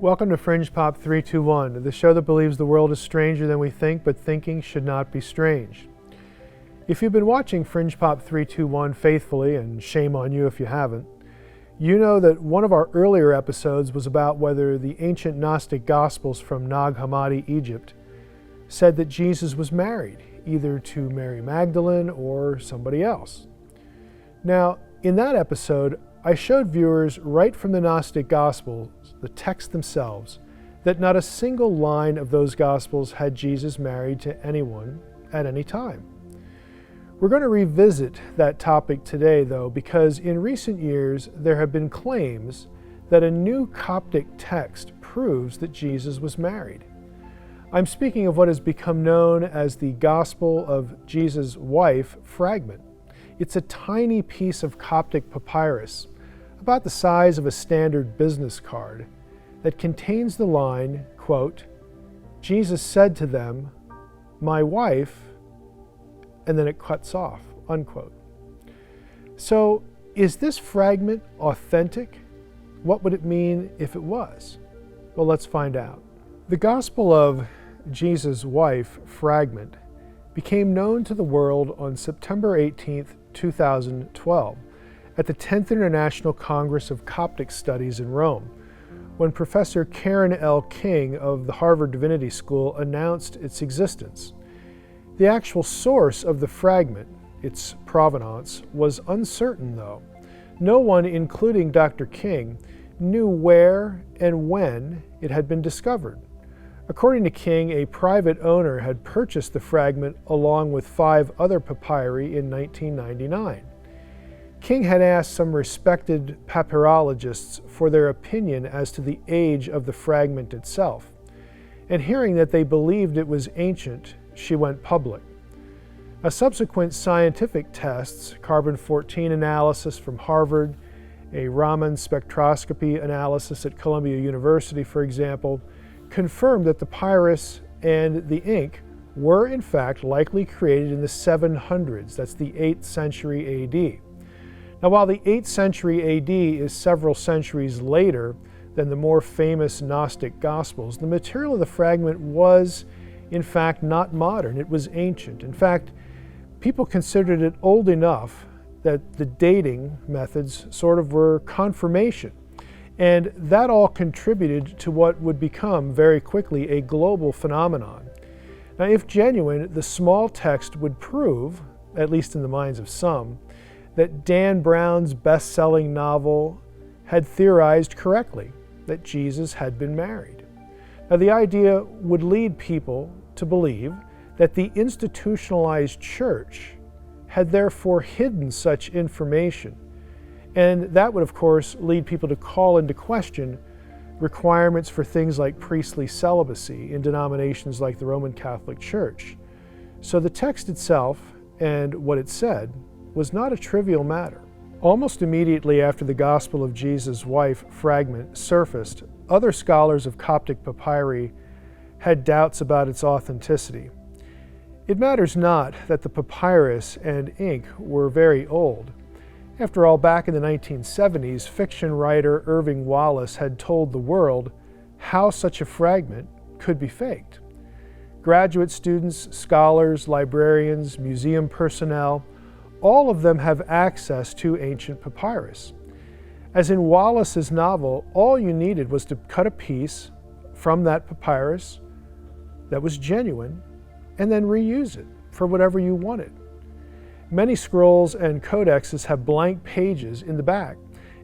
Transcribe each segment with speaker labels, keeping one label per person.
Speaker 1: Welcome to Fringe Pop 321, the show that believes the world is stranger than we think, but thinking should not be strange. If you've been watching Fringe Pop 321 faithfully, and shame on you if you haven't, you know that one of our earlier episodes was about whether the ancient Gnostic Gospels from Nag Hammadi, Egypt, said that Jesus was married, either to Mary Magdalene or somebody else. Now, in that episode, I showed viewers right from the Gnostic Gospels, the texts themselves, that not a single line of those Gospels had Jesus married to anyone at any time. We're going to revisit that topic today, though, because in recent years there have been claims that a new Coptic text proves that Jesus was married. I'm speaking of what has become known as the Gospel of Jesus' wife, Fragment. It's a tiny piece of Coptic papyrus, about the size of a standard business card, that contains the line, quote, "Jesus said to them, 'My wife,'" and then it cuts off, unquote. So, is this fragment authentic? What would it mean if it was? Well, let's find out. The Gospel of Jesus' wife, Fragment, became known to the world on September 18th, 2012, at the 10th International Congress of Coptic Studies in Rome, when Professor Karen L. King of the Harvard Divinity School announced its existence. The actual source of the fragment, its provenance, was uncertain, though. No one, including Dr. King, knew where and when it had been discovered. According to King, a private owner had purchased the fragment along with 5 other papyri in 1999. King had asked some respected papyrologists for their opinion as to the age of the fragment itself, and hearing that they believed it was ancient, she went public. A subsequent scientific tests, carbon-14 analysis from Harvard, a Raman spectroscopy analysis at Columbia University, for example, confirmed that the papyrus and the ink were in fact likely created in the 700s, that's the 8th century AD. Now, while the 8th century AD is several centuries later than the more famous Gnostic Gospels, the material of the fragment was, in fact, not modern. It was ancient. In fact, people considered it old enough that the dating methods sort of were confirmation. And that all contributed to what would become very quickly a global phenomenon. Now, if genuine, the small text would prove, at least in the minds of some, that Dan Brown's best-selling novel had theorized correctly, that Jesus had been married. Now, the idea would lead people to believe that the institutionalized church had therefore hidden such information, and that would, of course, lead people to call into question requirements for things like priestly celibacy in denominations like the Roman Catholic Church. So the text itself and what it said was not a trivial matter. Almost immediately after the Gospel of Jesus' wife, Fragment, surfaced, other scholars of Coptic papyri had doubts about its authenticity. It matters not that the papyrus and ink were very old. After all, back in the 1970s, fiction writer Irving Wallace had told the world how such a fragment could be faked. Graduate students, scholars, librarians, museum personnel, all of them have access to ancient papyrus. As in Wallace's novel, all you needed was to cut a piece from that papyrus that was genuine and then reuse it for whatever you wanted. Many scrolls and codexes have blank pages in the back,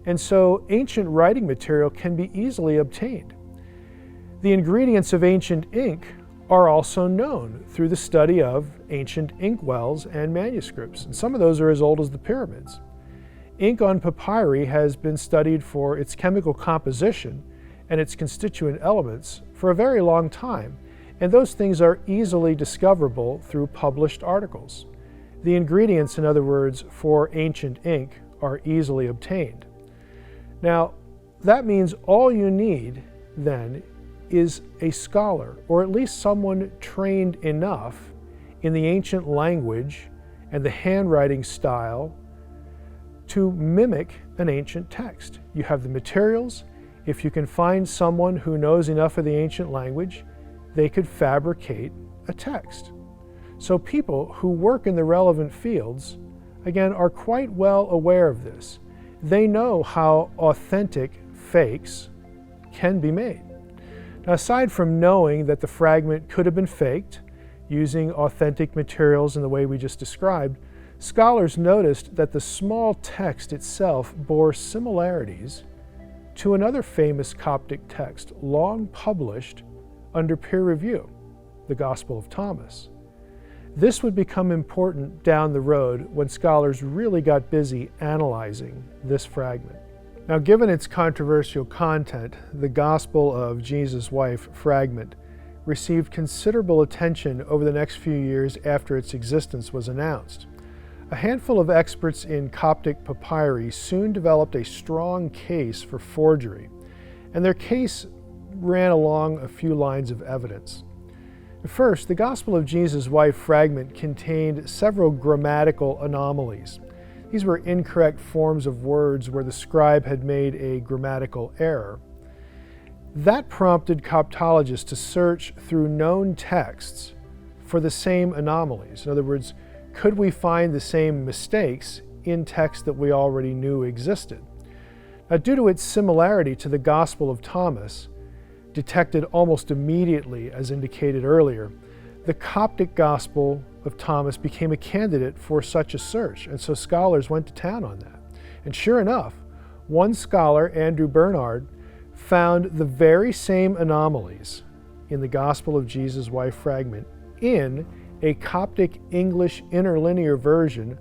Speaker 1: and so ancient writing material can be easily obtained. The ingredients of ancient ink are also known through the study of ancient inkwells and manuscripts, and some of those are as old as the pyramids. Ink on papyri has been studied for its chemical composition and its constituent elements for a very long time, and those things are easily discoverable through published articles. The ingredients, in other words, for ancient ink are easily obtained. Now, that means all you need, then, is a scholar, or at least someone trained enough in the ancient language and the handwriting style to mimic an ancient text. You have the materials, If you can find someone who knows enough of the ancient language, they could fabricate a text. So people who work in the relevant fields, again, are quite well aware of this. They know how authentic fakes can be made. Now, aside from knowing that the fragment could have been faked using authentic materials in the way we just described, scholars noticed that the small text itself bore similarities to another famous Coptic text long published under peer review, the Gospel of Thomas. This would become important down the road when scholars really got busy analyzing this fragment. Now, given its controversial content, the Gospel of Jesus' Wife fragment received considerable attention over the next few years after its existence was announced. A handful of experts in Coptic papyri soon developed a strong case for forgery, and their case ran along a few lines of evidence. First, the Gospel of Jesus' Wife fragment contained several grammatical anomalies. These were incorrect forms of words where the scribe had made a grammatical error. That prompted Coptologists to search through known texts for the same anomalies. In other words, could we find the same mistakes in texts that we already knew existed? Now, due to its similarity to the Gospel of Thomas, detected almost immediately as indicated earlier, the Coptic Gospel of Thomas became a candidate for such a search, and so scholars went to town on that. And sure enough, one scholar, Andrew Bernard, found the very same anomalies in the Gospel of Jesus' Wife fragment in a Coptic English interlinear version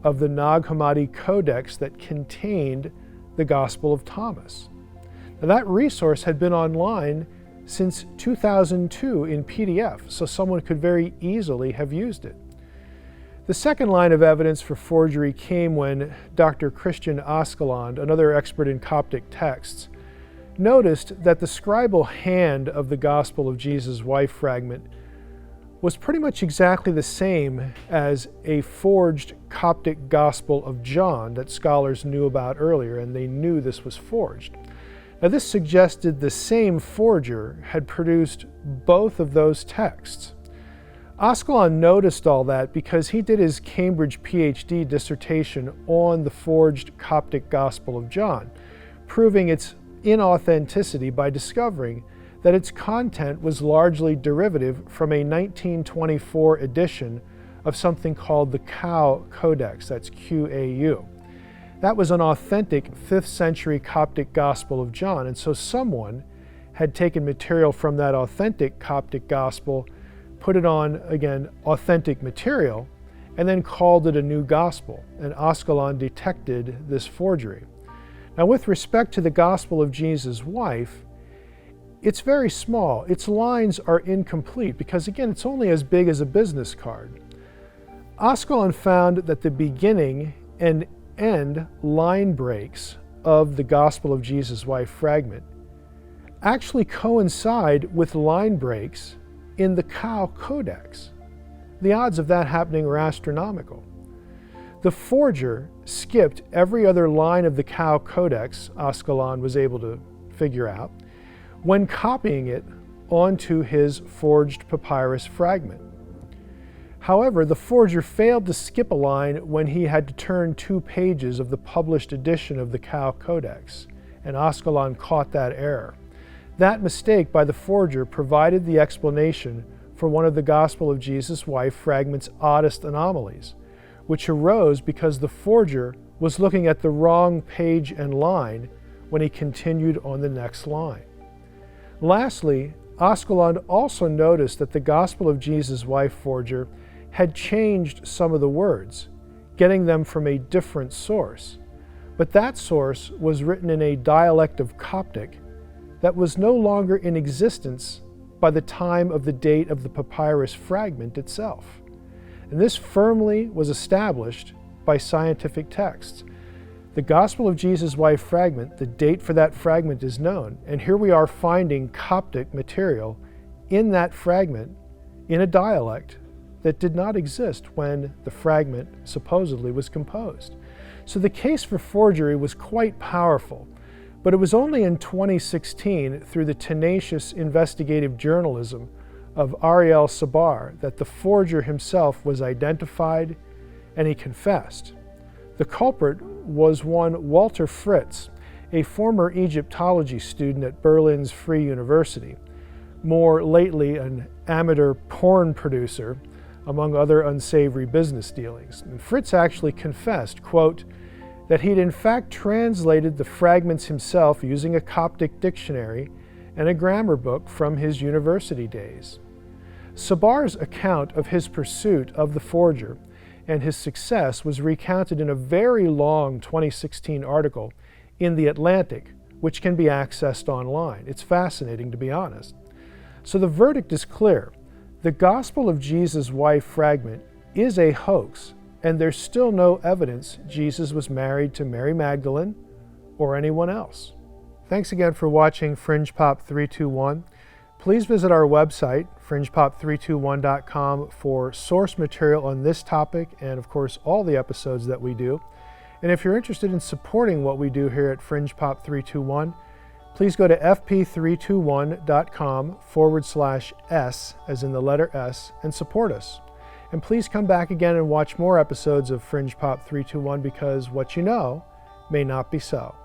Speaker 1: of the Nag Hammadi Codex that contained the Gospel of Thomas. Now, that resource had been online since 2002 in PDF, so someone could very easily have used it. The second line of evidence for forgery came when Dr. Christian Askeland, another expert in Coptic texts, noticed that the scribal hand of the Gospel of Jesus' Wife fragment was pretty much exactly the same as a forged Coptic Gospel of John that scholars knew about earlier, and they knew this was forged. Now, this suggested the same forger had produced both of those texts. Askeland noticed all that because he did his Cambridge PhD dissertation on the forged Coptic Gospel of John, proving its inauthenticity by discovering that its content was largely derivative from a 1924 edition of something called the Cow Codex, that's Q-A-U. That was an authentic 5th century Coptic Gospel of John, and so someone had taken material from that authentic Coptic Gospel, put it on, again, authentic material, and then called it a new Gospel, and Askeland detected this forgery. Now, with respect to the Gospel of Jesus' Wife, it's very small. Its lines are incomplete because, again, it's only as big as a business card. Askeland found that the beginning and end line breaks of the Gospel of Jesus' Wife fragment actually coincide with line breaks in the Cow Codex. The odds of that happening are astronomical. The forger skipped every other line of the Cow Codex, Askeland was able to figure out, when copying it onto his forged papyrus fragment. However, the forger failed to skip a line when he had to turn 2 pages of the published edition of the Cow Codex, and Askeland caught that error. That mistake by the forger provided the explanation for one of the Gospel of Jesus' Wife fragment's oddest anomalies, which arose because the forger was looking at the wrong page and line when he continued on the next line. Lastly, Askeland also noticed that the Gospel of Jesus' Wife forger had changed some of the words, getting them from a different source. But that source was written in a dialect of Coptic that was no longer in existence by the time of the date of the papyrus fragment itself. And this firmly was established by scientific texts. The Gospel of Jesus' Wife fragment, the date for that fragment is known, and here we are finding Coptic material in that fragment in a dialect that did not exist when the fragment supposedly was composed. So the case for forgery was quite powerful, But it was only in 2016, through the tenacious investigative journalism of Ariel Sabar, that the forger himself was identified and he confessed. The culprit was one Walter Fritz, a former Egyptology student at Berlin's Free University, more lately an amateur porn producer, among other unsavory business dealings. And Fritz actually confessed, quote, that he'd in fact translated the fragments himself using a Coptic dictionary and a grammar book from his university days. Sabar's account of his pursuit of the forger and his success was recounted in a very long 2016 article in The Atlantic, which can be accessed online. It's fascinating, to be honest. So the verdict is clear. The Gospel of Jesus' wife Fragment is a hoax, and there's still no evidence Jesus was married to Mary Magdalene or anyone else. Thanks again for watching Fringe Pop 321. Please visit our website, fringepop321.com, for source material on this topic and, of course, all the episodes that we do. And if you're interested in supporting what we do here at Fringe Pop 321, please go to fp321.com/S, as in the letter S, and support us. And please come back again and watch more episodes of Fringe Pop 321, because what you know may not be so.